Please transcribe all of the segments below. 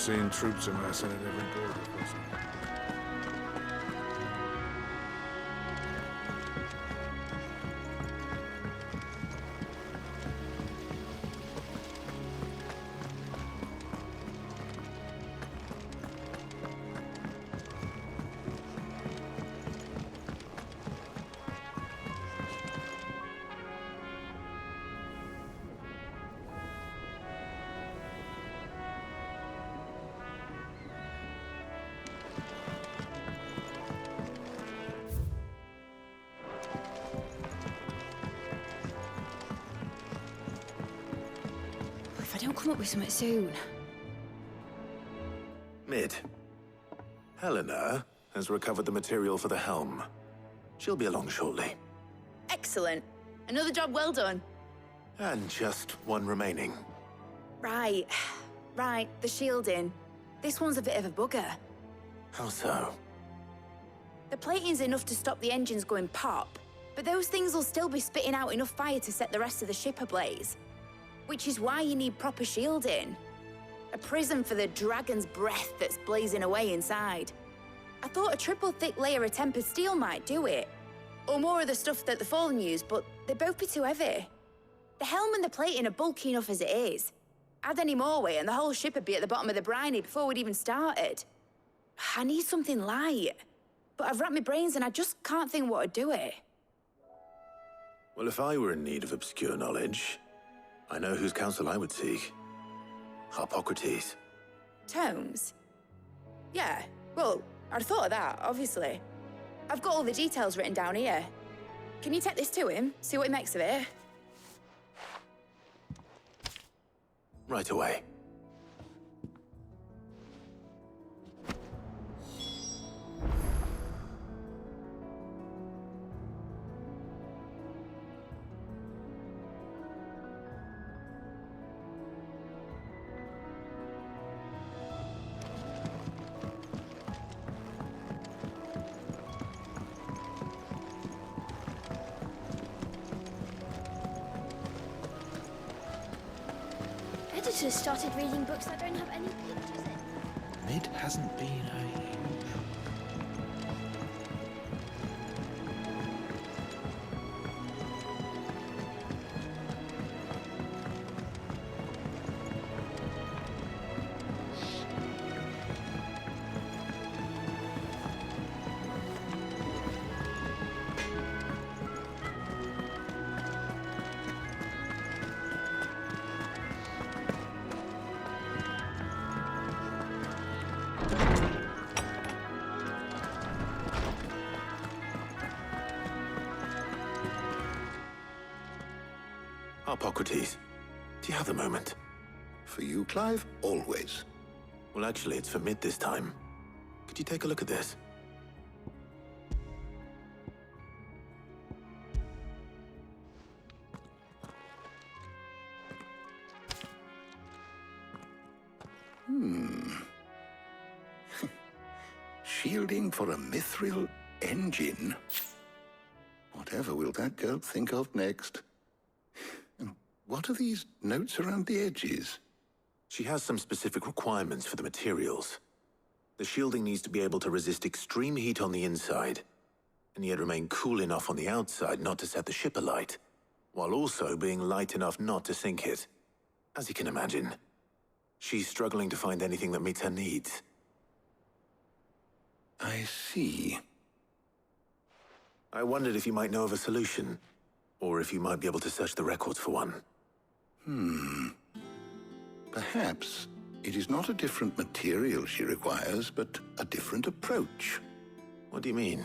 seen troops amassing at every border crossing. If I don't come up with something soon. Mid. Helena has recovered the material for the helm. She'll be along shortly. Excellent. Another job well done. And just one remaining. Right. Right, the shielding. This one's a bit of a bugger. How so? The plating's enough to stop the engines going pop, but those things will still be spitting out enough fire to set the rest of the ship ablaze. Which is why you need proper shielding. A prison for the dragon's breath that's blazing away inside. I thought a triple thick layer of tempered steel might do it. Or more of the stuff that the Fallen use, but they'd both be too heavy. The helm and the plating are bulky enough as it is. Add any more weight and the whole ship would be at the bottom of the briny before we'd even started. I need something light. But I've racked my brains and I just can't think what would do it. Well, if I were in need of obscure knowledge, I know whose counsel I would seek. Harpocrates. Tomes? Yeah, well, I'd thought of that, obviously. I've got all the details written down here. Can you take this to him, see what he makes of it? Right away. Editors started reading books that don't have any pictures in. Mid hasn't been a huge... Harpocrates, do you have a moment? For you, Clive, always. Well, actually, it's for Mid this time. Could you take a look at this? Shielding for a mithril engine? Whatever will that girl think of next? And what are these notes around the edges? She has some specific requirements for the materials. The shielding needs to be able to resist extreme heat on the inside, and yet remain cool enough on the outside not to set the ship alight, while also being light enough not to sink it. As you can imagine, she's struggling to find anything that meets her needs. I see. I wondered if you might know of a solution, or if you might be able to search the records for one. Perhaps it is not a different material she requires, but a different approach. What do you mean?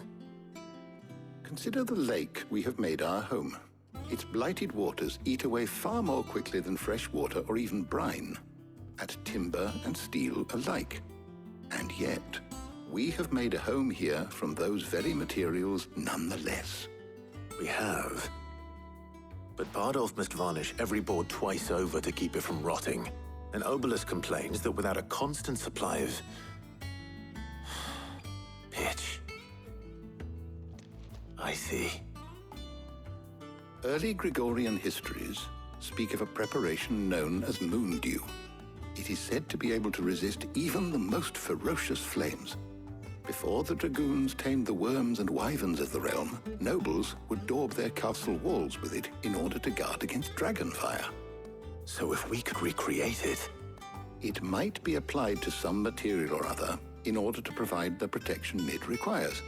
Consider the lake we have made our home. Its blighted waters eat away far more quickly than fresh water or even brine, at timber and steel alike. And yet, we have made a home here from those very materials nonetheless. We have. But Bardolph must varnish every board twice over to keep it from rotting. And Obelus complains that without a constant supply of... pitch. I see. Early Gregorian histories speak of a preparation known as moon dew. It is said to be able to resist even the most ferocious flames. Before the dragoons tamed the worms and wyverns of the realm, nobles would daub their castle walls with it in order to guard against dragonfire. So if we could recreate it... It might be applied to some material or other in order to provide the protection it requires.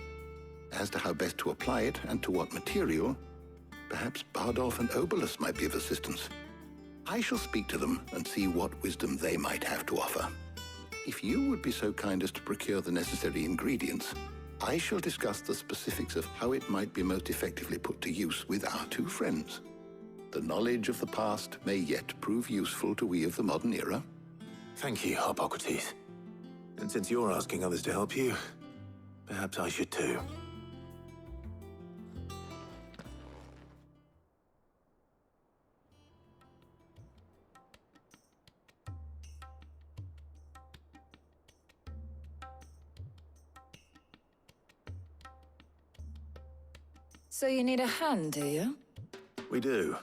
As to how best to apply it and to what material, perhaps Bardolph and Obolus might be of assistance. I shall speak to them and see what wisdom they might have to offer. If you would be so kind as to procure the necessary ingredients, I shall discuss the specifics of how it might be most effectively put to use with our two friends. The knowledge of the past may yet prove useful to we of the modern era. Thank you, Hippocrates. And since you're asking others to help you, perhaps I should too. So you need a hand, do you? We do.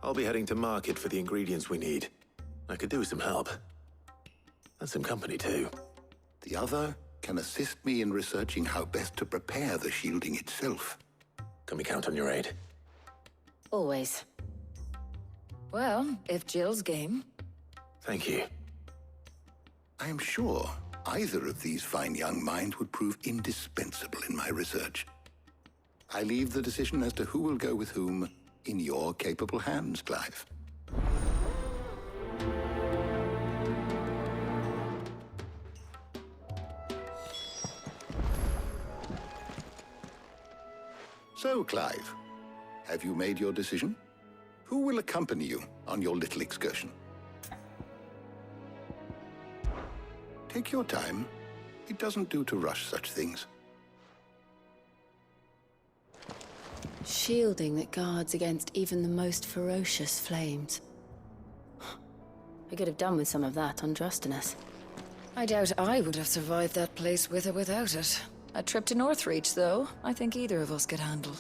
I'll be heading to market for the ingredients we need. I could do with some help. And some company, too. The other can assist me in researching how best to prepare the shielding itself. Can we count on your aid? Always. Well, if Jill's game. Thank you. I am sure either of these fine young minds would prove indispensable in my research. I leave the decision as to who will go with whom in your capable hands, Clive. So, Clive, have you made your decision? Who will accompany you on your little excursion? Take your time. It doesn't do to rush such things. Shielding that guards against even the most ferocious flames. I could have done with some of that on Drustinus. I doubt I would have survived that place with or without it. A trip to Northreach, though, I think either of us could handle.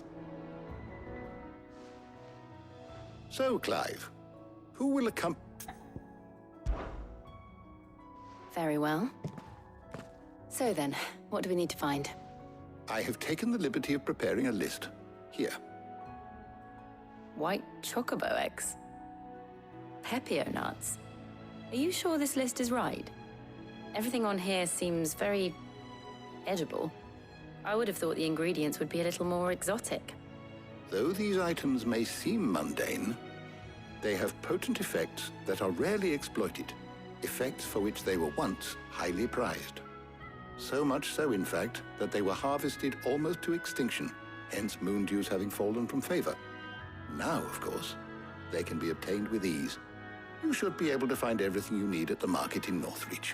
So, Clive, who will accompany... Very well. So then, what do we need to find? I have taken the liberty of preparing a list. Here. White chocobo eggs. Pepio nuts. Are you sure this list is right? Everything on here seems very edible. I would have thought the ingredients would be a little more exotic. Though these items may seem mundane, they have potent effects that are rarely exploited, effects for which they were once highly prized. So much so, in fact, that they were harvested almost to extinction, hence moon dews having fallen from favor. Now, of course, they can be obtained with ease. You should be able to find everything you need at the market in Northreach.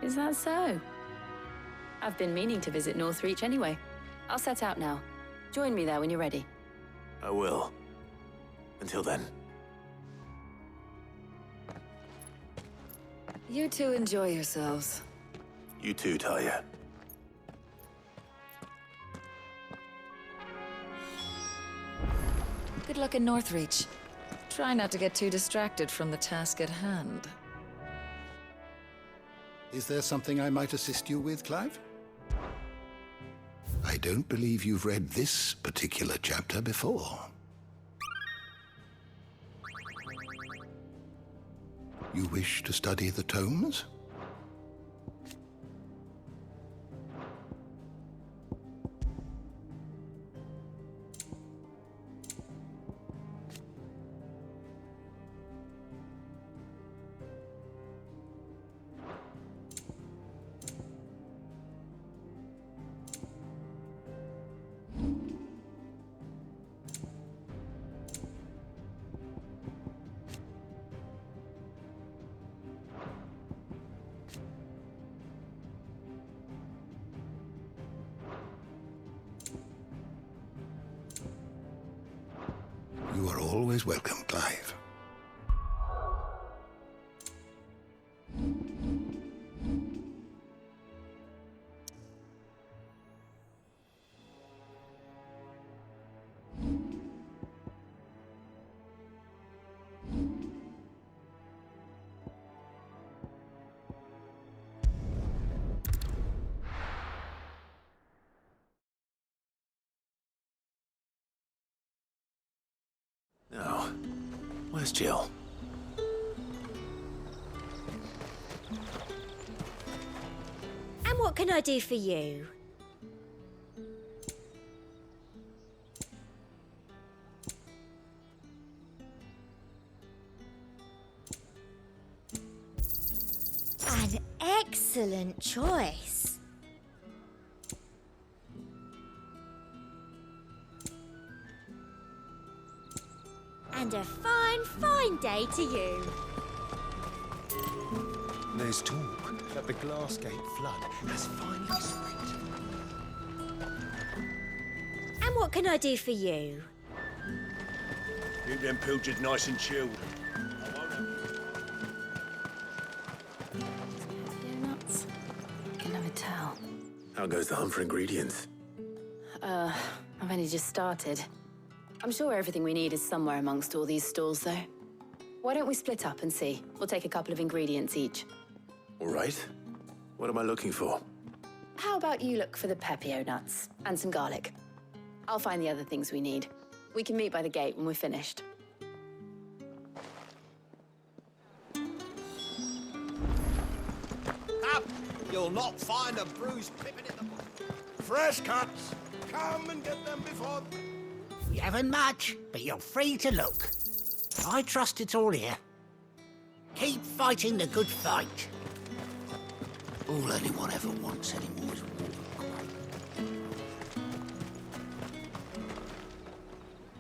Is that so? I've been meaning to visit Northreach anyway. I'll set out now. Join me there when you're ready. I will. Until then. You two enjoy yourselves. You too, Talia. Good luck in Northreach. Try not to get too distracted from the task at hand. Is there something I might assist you with, Clive? I don't believe you've read this particular chapter before. You wish to study the tomes? You are always welcome, Clive. Where's Jill? And what can I do for you? An excellent choice. And a fine, fine day to you. There's talk that the Glassgate flood has finally spread. And what can I do for you? Keep them pilchard nice and chilled. Donuts? I can never tell. How goes the hunt for ingredients? I've only just started. I'm sure everything we need is somewhere amongst all these stalls, though. Why don't we split up and see? We'll take a couple of ingredients each. All right. What am I looking for? How about you look for the pepio nuts and some garlic? I'll find the other things we need. We can meet by the gate when we're finished. Up! You'll not find a bruised pippin in the... Fresh cuts! Come and get them before... We haven't much, but you're free to look. I trust it's all here. Keep fighting the good fight. All anyone ever wants anymore is water.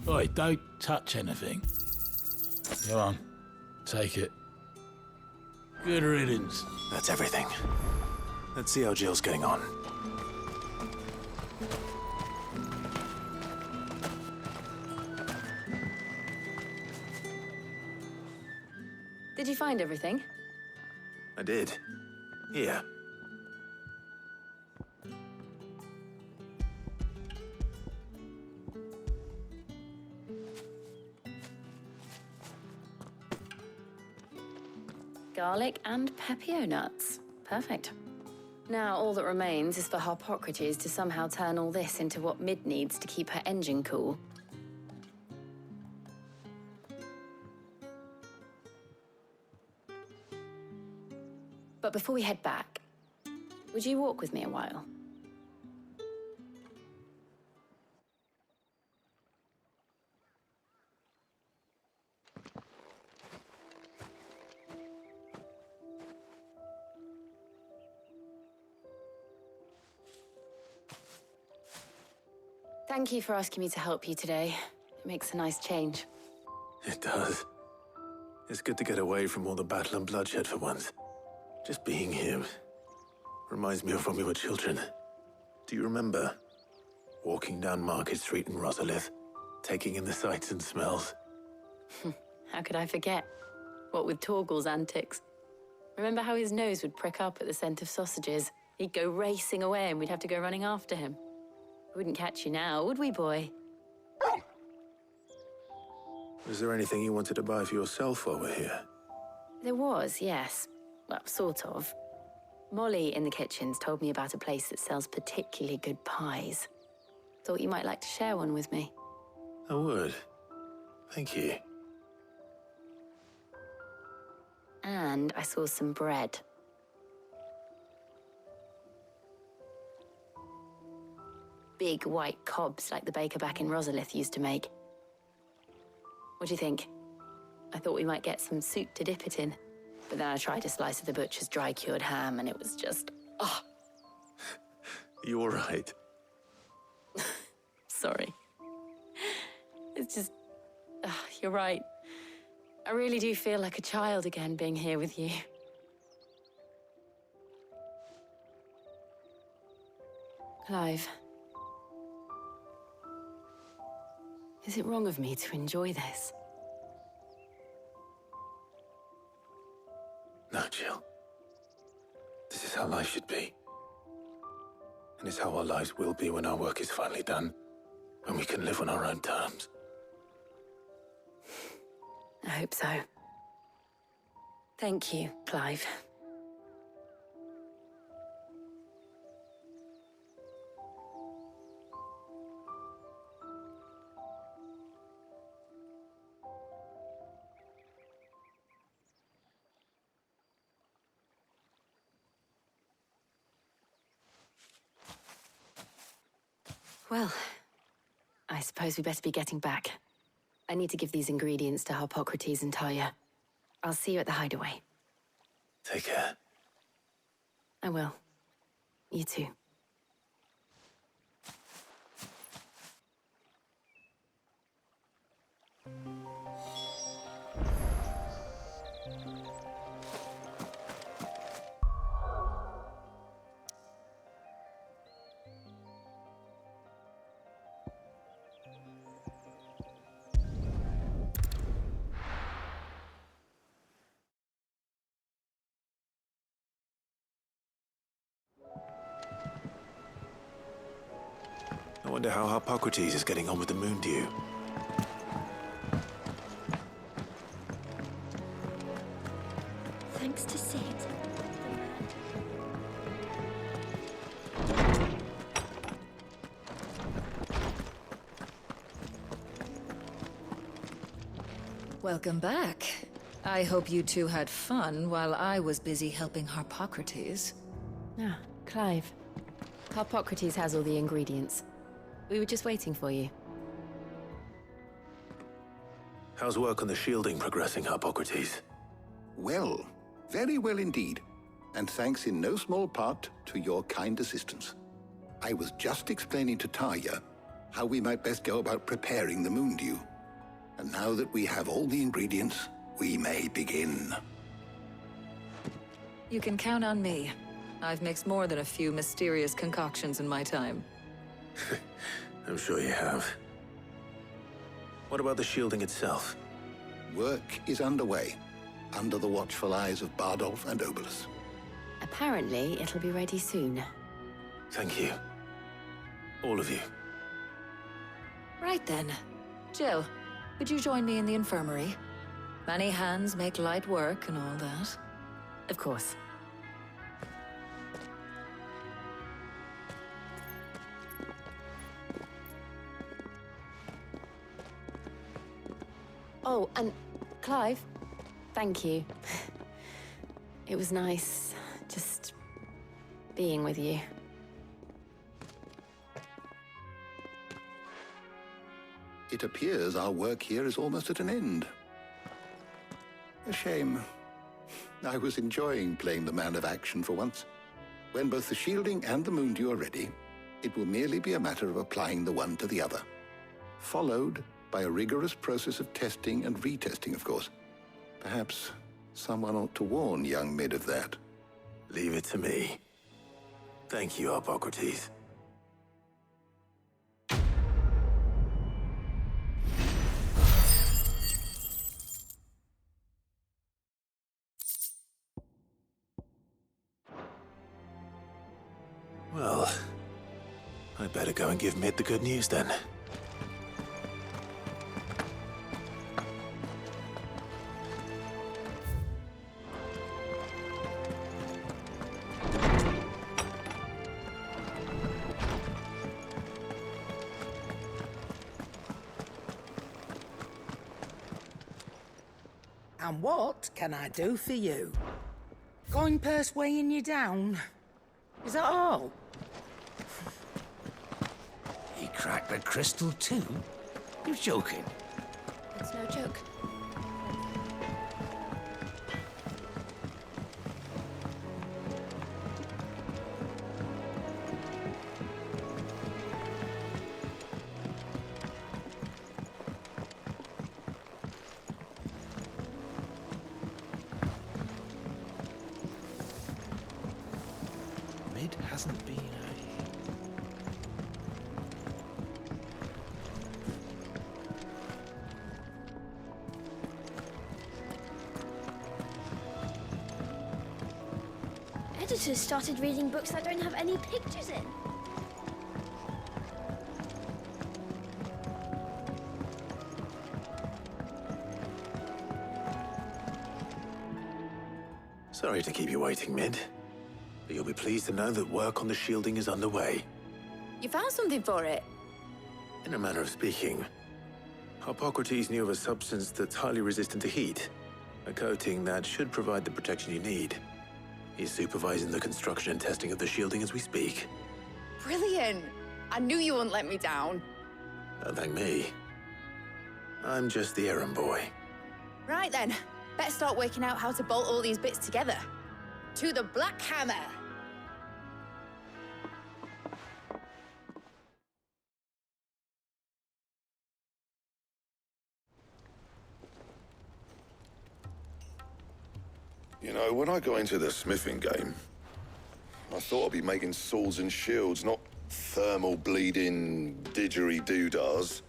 Oi, don't touch anything. Come on, take it. Good riddance. That's everything. Let's see how Jill's getting on. Did you find everything? I did. Here. Garlic and pepio nuts. Perfect. Now all that remains is for Harpocrates to somehow turn all this into what Mid needs to keep her engine cool. But before we head back, would you walk with me a while? Thank you for asking me to help you today. It makes a nice change. It does. It's good to get away from all the battle and bloodshed for once. Just being here reminds me of when we were children. Do you remember? Walking down Market Street in Rosalith, taking in the sights and smells. How could I forget? What with Torgal's antics. Remember how his nose would prick up at the scent of sausages? He'd go racing away and we'd have to go running after him. We wouldn't catch you now, would we, boy? Was there anything you wanted to buy for yourself while we're here? There was, yes. Well, sort of. Molly in the kitchens told me about a place that sells particularly good pies. Thought you might like to share one with me. I would. Thank you. And I saw some bread. Big white cobs like the baker back in Rosalith used to make. What do you think? I thought we might get some soup to dip it in. But then I tried a slice of the butcher's dry-cured ham and it was just... oh. You all right? Sorry. It's just... you're right. I really do feel like a child again being here with you. Clive. Is it wrong of me to enjoy this? No, Jill. This is how life should be. And it's how our lives will be when our work is finally done. When we can live on our own terms. I hope so. Thank you, Clive. Well, I suppose we better be getting back. I need to give these ingredients to Harpocrates and Talia. I'll see you at the hideaway. Take care. I will. You too. I wonder how Harpocrates is getting on with the moon dew. Thanks to Sid. Welcome back. I hope you two had fun while I was busy helping Harpocrates. Ah, Clive. Harpocrates has all the ingredients. We were just waiting for you. How's work on the shielding progressing, Harpocrates? Well, very well indeed. And thanks in no small part to your kind assistance. I was just explaining to Talia how we might best go about preparing the moon dew. And now that we have all the ingredients, we may begin. You can count on me. I've mixed more than a few mysterious concoctions in my time. I'm sure you have. What about the shielding itself? Work is underway, under the watchful eyes of Bardolph and Obolus. Apparently, it'll be ready soon. Thank you. All of you. Right then. Jill, would you join me in the infirmary? Many hands make light work and all that. Of course. Oh, and Clive, thank you. It was nice, just being with you. It appears our work here is almost at an end. A shame. I was enjoying playing the man of action for once. When both the shielding and the moon dew are ready, it will merely be a matter of applying the one to the other. Followed by a rigorous process of testing and retesting, of course. Perhaps someone ought to warn young Mid of that. Leave it to me. Thank you, Harpocrates. Well, I'd better go and give Mid the good news then. And what can I do for you? Going purse weighing you down? Is that all? He cracked the crystal too? You're joking. It's no joke. Mid hasn't been Editors started reading books that don't have any pictures in. Sorry to keep you waiting, Mid. But you'll be pleased to know that work on the shielding is underway. You found something for it? In a manner of speaking, Harpocrates knew of a substance that's highly resistant to heat. A coating that should provide the protection you need. He's supervising the construction and testing of the shielding as we speak. Brilliant! I knew you wouldn't let me down. Don't thank me. I'm just the errand boy. Right then, better start working out how to bolt all these bits together. To the Black Hammer! You know, when I got into the smithing game, I thought I'd be making swords and shields, not thermal bleeding didgeridoo-dahs.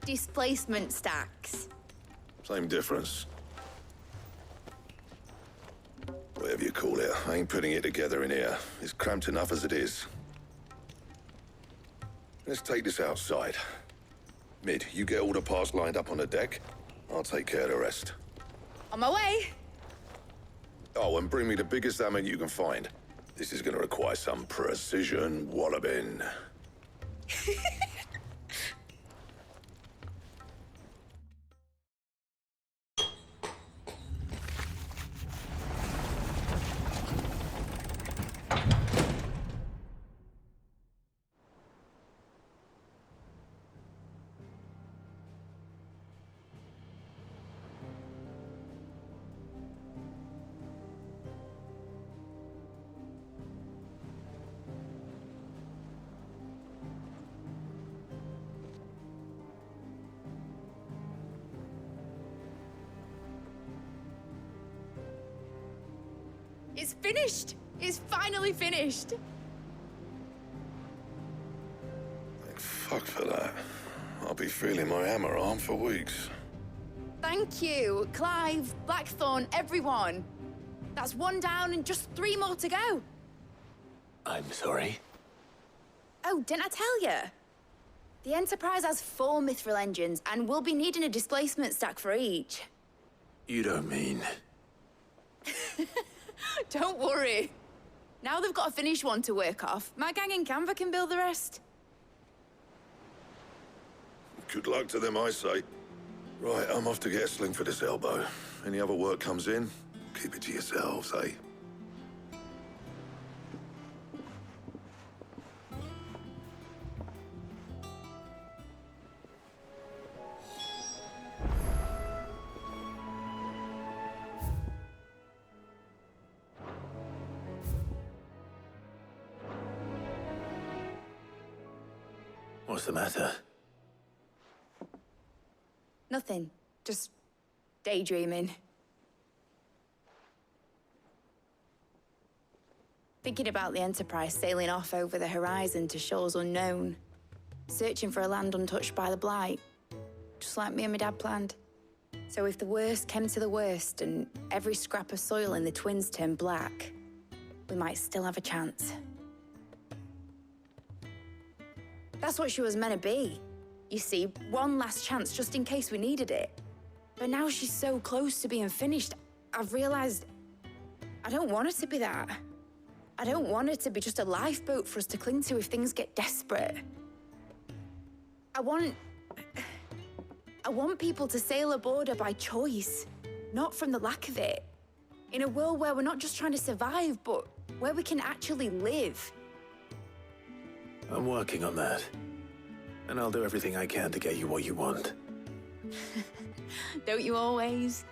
Displacement stacks. Same difference. Whatever you call it, I ain't putting it together in here. It's cramped enough as it is. Let's take this outside. Mid, you get all the parts lined up on the deck. I'll take care of the rest. On my way! Oh, and bring me the biggest hammer you can find. This is gonna require some precision walloping. It's finished! It's finally finished! Thank fuck for that. I'll be feeling my hammer arm for weeks. Thank you, Clive, Blackthorn, everyone. That's one down and just 3 more to go. I'm sorry. Oh, didn't I tell you? The Enterprise has 4 mithril engines, and we'll be needing a displacement stack for each. You don't mean... Don't worry. Now they've got a finished one to work off, my gang in Canva can build the rest. Good luck to them, I say. Right, I'm off to get a sling for this elbow. Any other work comes in, keep it to yourselves, eh? What's the matter? Nothing. Just daydreaming. Thinking about the Enterprise sailing off over the horizon to shores unknown. Searching for a land untouched by the Blight. Just like me and my dad planned. So if the worst came to the worst and every scrap of soil in the Twins turned black, we might still have a chance. That's what she was meant to be. You see, one last chance just in case we needed it. But now she's so close to being finished, I've realized I don't want it to be that. I don't want it to be just a lifeboat for us to cling to if things get desperate. I want people to sail aboard her by choice, not from the lack of it. In a world where we're not just trying to survive, but where we can actually live. I'm working on that. And I'll do everything I can to get you what you want. Don't you always?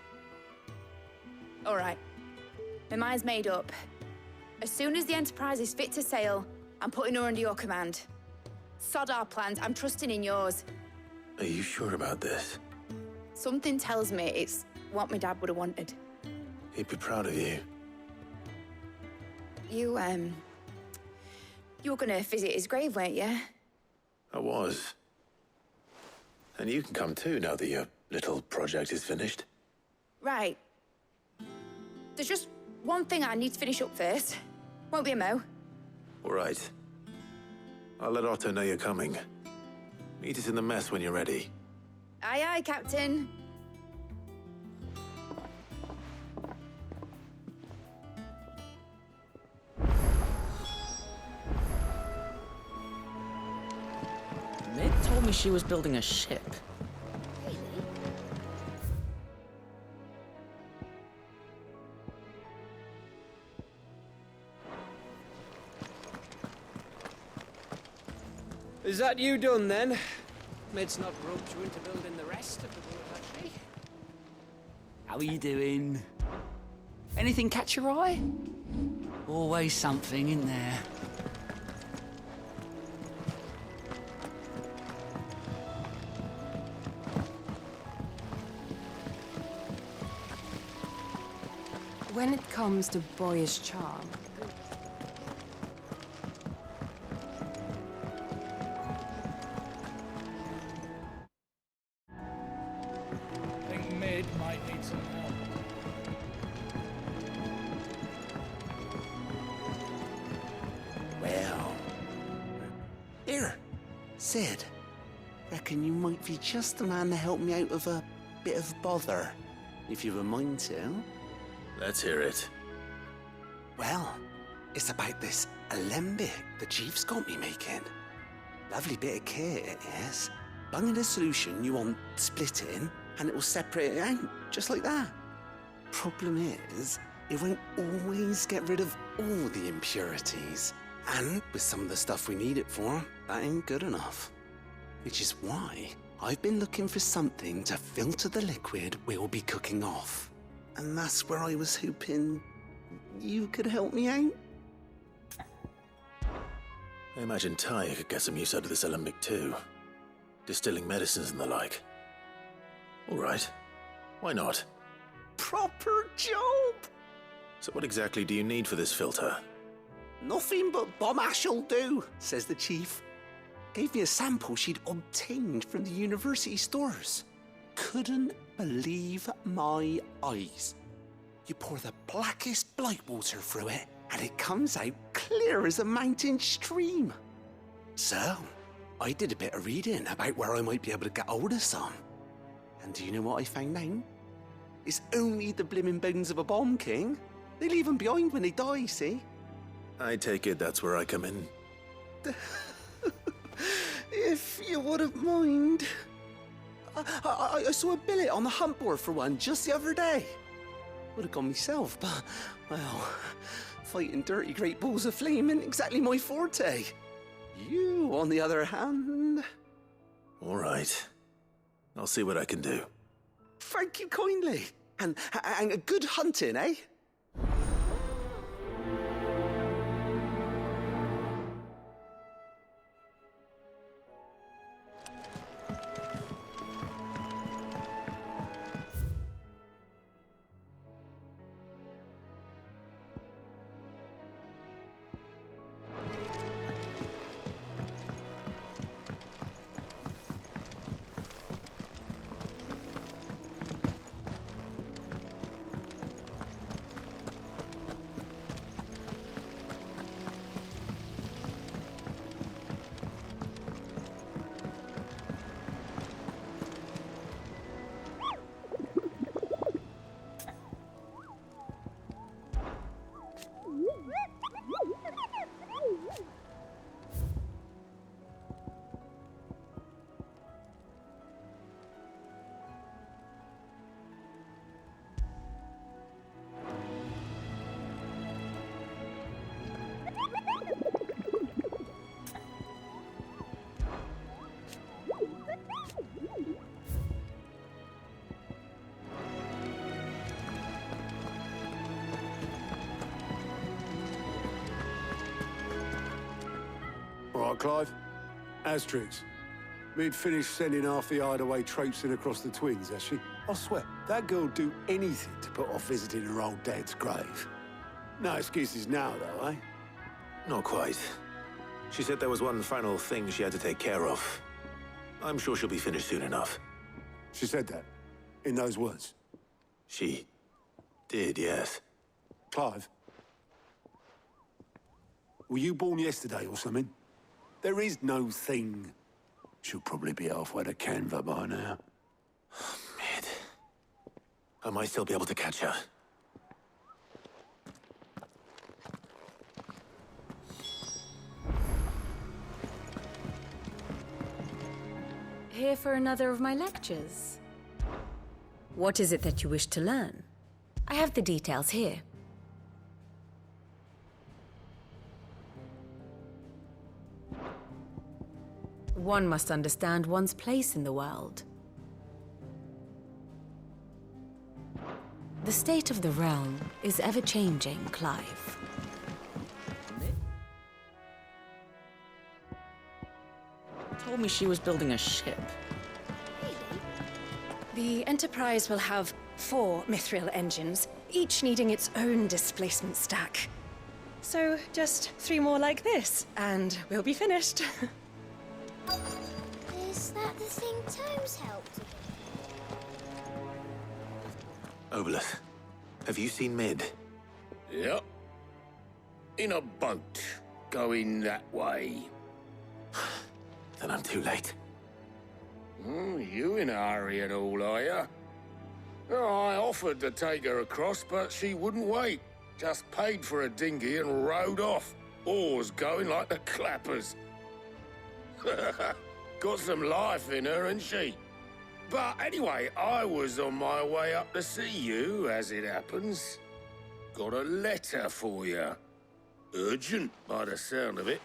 All right. My mind's made up. As soon as the Enterprise is fit to sail, I'm putting her under your command. Sod our plans, I'm trusting in yours. Are you sure about this? Something tells me it's what my dad would have wanted. He'd be proud of you. You were gonna visit his grave, weren't you? I was. And you can come too now that your little project is finished. Right. There's just one thing I need to finish up first. Won't be a mo. All right. I'll let Otto know you're coming. Meet us in the mess when you're ready. Aye, aye, Captain. Mid told me she was building a ship. Is that you done then? Mid's not roped you into building the rest of the boat, has she? How are you doing? Anything catch your eye? Always something in there. When it comes to boyish charm, I think Mid might need some help. Well. Here, Sid. Reckon you might be just the man to help me out of a bit of bother, if you've a mind to. Let's hear it. Well, it's about this alembic the chief's got me making. Lovely bit of kit, it is. Bung in a solution you want splitting, and it will separate it out, just like that. Problem is, it won't always get rid of all the impurities. And with some of the stuff we need it for, that ain't good enough. Which is why I've been looking for something to filter the liquid we'll be cooking off. And that's where I was hoping you could help me out. I imagine Ty could get some use out of this alembic too. Distilling medicines and the like. All right. Why not? Proper job! So what exactly do you need for this filter? Nothing but bomb ash'll do, says the chief. Gave me a sample she'd obtained from the university stores. Couldn't believe my eyes. You pour the blackest blight water through it, and it comes out clear as a mountain stream. So, I did a bit of reading about where I might be able to get hold of some. And do you know what I found out? It's only the blimmin' bones of a bomb king. They leave them behind when they die, see? I take it that's where I come in. If you wouldn't mind. I saw a billet on the hunt board for one just the other day. Would have gone myself, but, well, fighting dirty great balls of flame ain't exactly my forte. You, on the other hand... All right. I'll see what I can do. Thank you kindly. And a good hunting, eh? All right, Clive. Asterix. Mid finished sending half the hideaway traipsing across the twins, has she? I swear, that girl'd do anything to put off visiting her old dad's grave. No excuses now, though, eh? Not quite. She said there was one final thing she had to take care of. I'm sure she'll be finished soon enough. She said that? In those words? She did, yes. Clive? Were you born yesterday or something? There is no thing. She'll probably be halfway to Canva by now. Mid. I might still be able to catch her. here for another of my lectures. What is it that you wish to learn? I have the details here. One must understand one's place in the world. The state of the realm is ever-changing, Clive. Told me she was building a ship. The Enterprise will have 4 mithril engines, each needing its own displacement stack. So just 3 more like this, and we'll be finished. Is that the thing Tomes helped? Obolus, have you seen Mid? Yep. In a boat, going that way. Then I'm too late. You in a hurry and all, are you? Oh, I offered to take her across, but she wouldn't wait. Just paid for a dinghy and rowed off. Oars going like the clappers. Got some life in her, ain't she? But anyway, I was on my way up to see you, as it happens. Got a letter for you. Urgent, by the sound of it.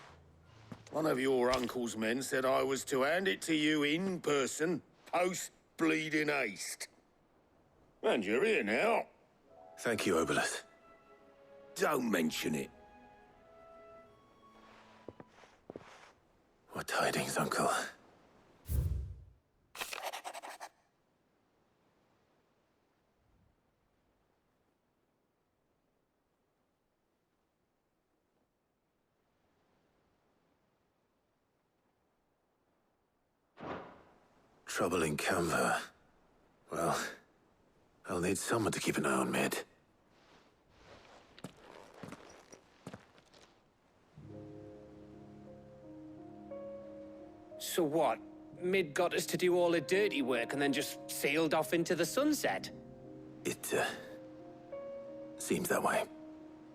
One of your uncle's men said I was to hand it to you in person, post-bleeding haste. And you're here now. Thank you, Obolus. Don't mention it. What tidings, Uncle? Trouble in Canva. Well, I'll need someone to keep an eye on Mid. So what? Mid got us to do all the dirty work and then just sailed off into the sunset? It, seems that way.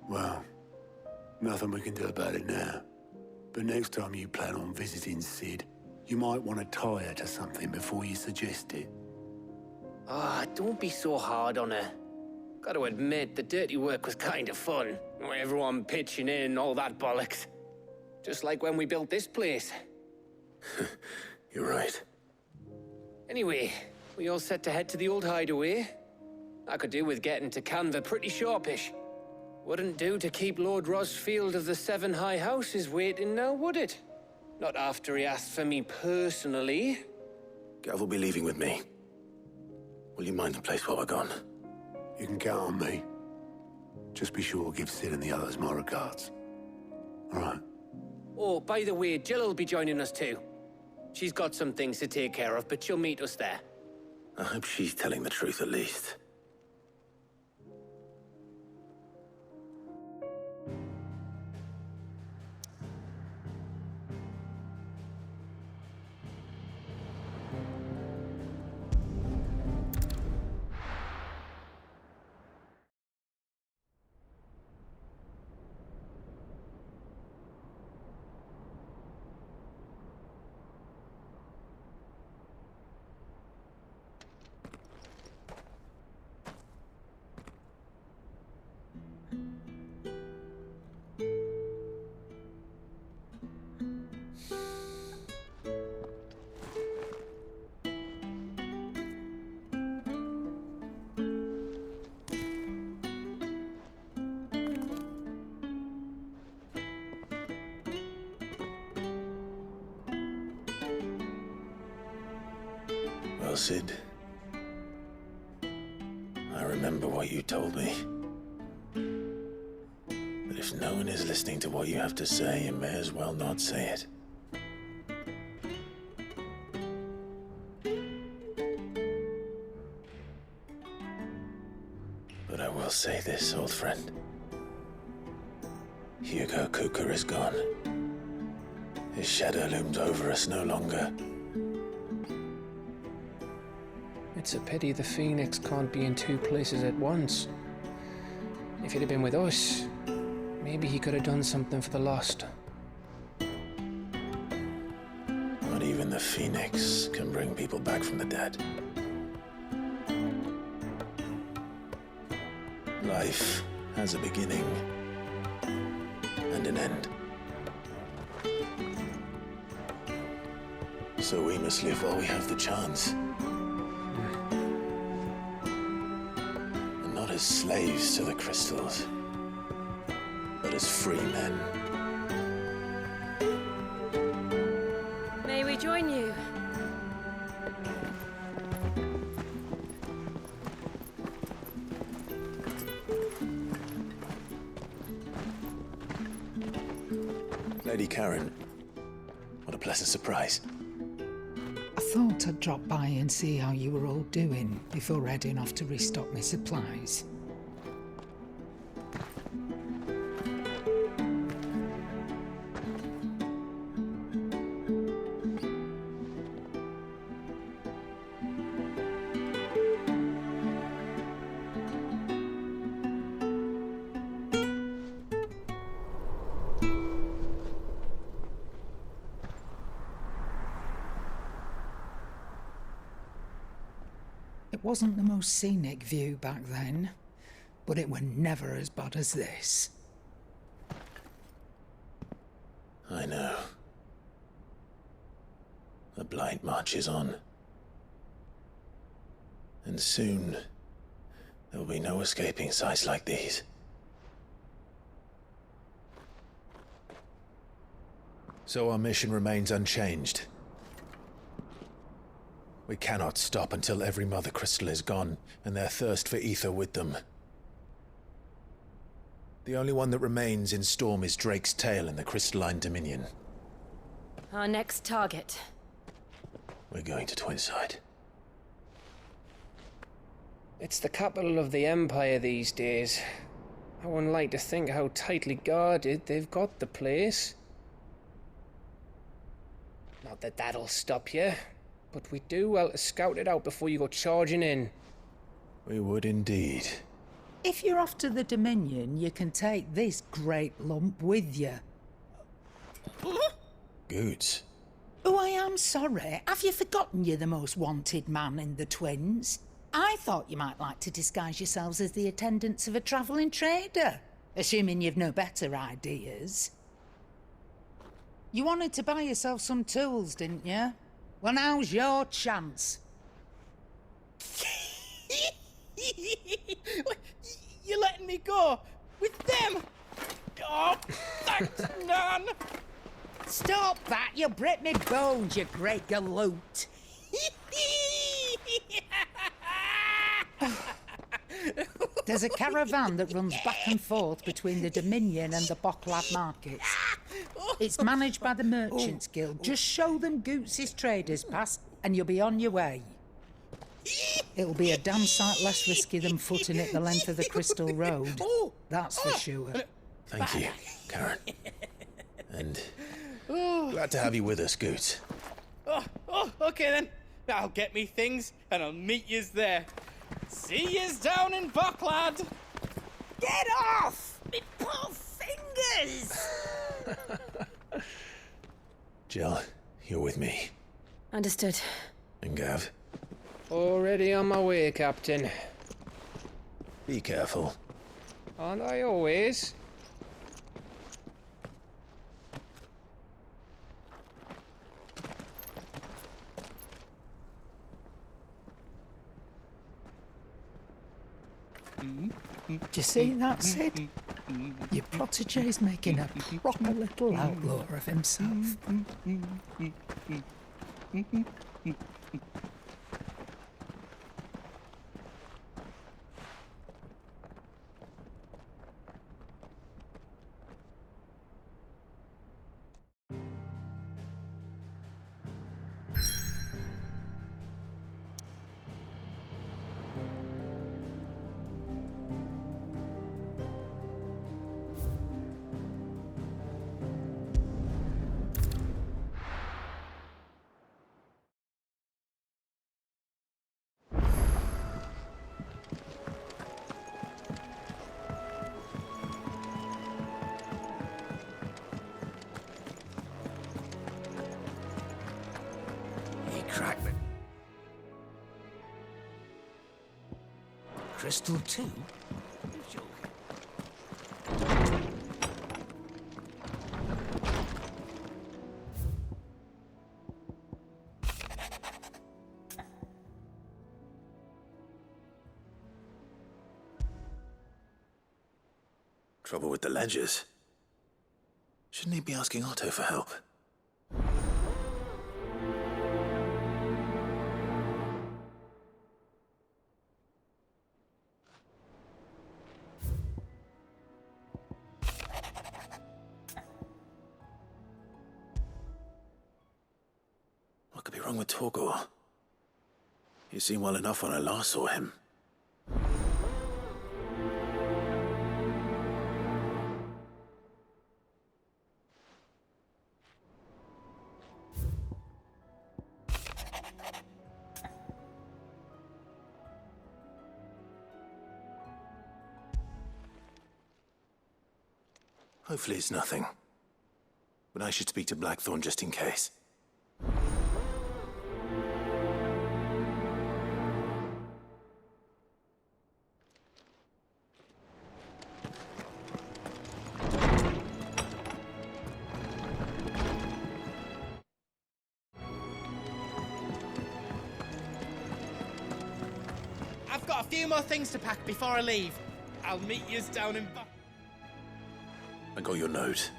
Well, nothing we can do about it now. But next time you plan on visiting Sid, you might want to tie her to something before you suggest it. Ah, don't be so hard on her. Gotta admit, the dirty work was kind of fun. Everyone pitching in, all that bollocks. Just like when we built this place. You're right. Anyway, we all set to head to the old hideaway. I could do with getting to Canva pretty sharpish. Wouldn't do to keep Lord Rosfield of the Seven High Houses waiting now, would it? Not after he asked for me personally. Gav will be leaving with me. Will you mind the place while we're gone? You can count on me. Just be sure to give Sid and the others my regards. All right. Oh, by the way, Jill will be joining us too. She's got some things to take care of, but she'll meet us there. I hope she's telling the truth at least. Well, Sid, I remember what you told me. That if no one is listening to what you have to say, you may as well not say it. But I will say this, old friend. Hugo Kuka is gone. His shadow looms over us no longer. It's a pity the Phoenix can't be in 2 places at once. If he'd have been with us, maybe he could have done something for the lost. Not even the Phoenix can bring people back from the dead. Life has a beginning and an end. So we must live while we have the chance. And not as slaves to the crystals, but as free men. May we join you? Lady Karen, what a pleasant surprise. I thought I'd drop by and see how you were all doing before heading off to restock my supplies. It wasn't the most scenic view back then, but it were never as bad as this. I know. The Blight marches on. And soon, there will be no escaping sights like these. So our mission remains unchanged. We cannot stop until every Mother Crystal is gone, and their thirst for ether with them. The only one that remains in Storm is Drake's Tail in the Crystalline Dominion. Our next target. We're going to Twinside. It's the capital of the Empire these days. I wouldn't like to think how tightly guarded they've got the place. Not that that'll stop you, but we do well to scout it out before you go charging in. We would indeed. If you're off to the Dominion, you can take this great lump with you. Goods. Oh, I am sorry. Have you forgotten you're the most wanted man in the Twins? I thought you might like to disguise yourselves as the attendants of a travelling trader, assuming you've no better ideas. You wanted to buy yourself some tools, didn't you? Well, now's your chance. You're letting me go with them? Oh, thanks, Nan. Stop that! You'll break me bones, you great galoot. There's a caravan that runs back and forth between the Dominion and the Bocklad markets. It's managed by the Merchants Guild. Just show them Goots' traders pass and you'll be on your way. It'll be a damn sight less risky than footing it the length of the Crystal Road. That's for sure. Thank you, Karen. And glad to have you with us, Goots. Okay then. I'll get me things and I'll meet yous there. See yous down in Bocklad. Get off! Me poor fingers! Jill, you're with me. Understood. And Gav? Already on my way, Captain. Be careful. Aren't I always? Do you see that, Sid? Your protege's making a proper little outlaw of himself. Crackman. Crystal 2? Trouble with the ledgers. Shouldn't he be asking Otto for help? What could be wrong with Torgor? He seemed well enough when I last saw him. Hopefully it's nothing. But I should speak to Blackthorn just in case. I've got a few more things to pack before I leave. I'll meet yous down in... I got your note.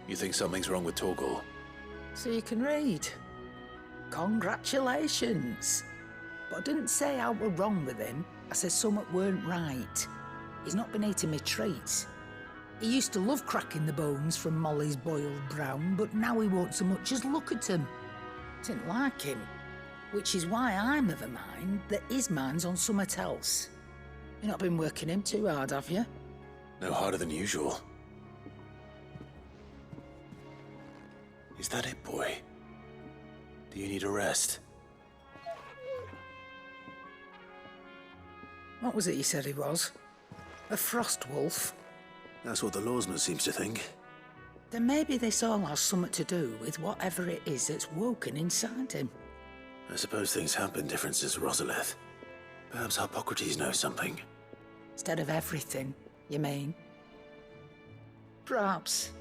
You think something's wrong with Torgor? So you can read. Congratulations. But I didn't say how we're wrong with him. I said something weren't right. He's not been eating me treats. He used to love cracking the bones from Molly's boiled brown, but now he won't so much as look at them. Didn't like him. Which is why I'm of a mind that his mind's on something else. You've not been working him too hard, have you? No harder than usual. Is that it, boy? Do you need a rest? What was it you said he was? A frost wolf? That's what the lawsman seems to think. Then maybe this all has something to do with whatever it is that's woken inside him. I suppose things have been different since Rosalith. Perhaps Hippocrates knows something. Instead of everything, you mean? Perhaps.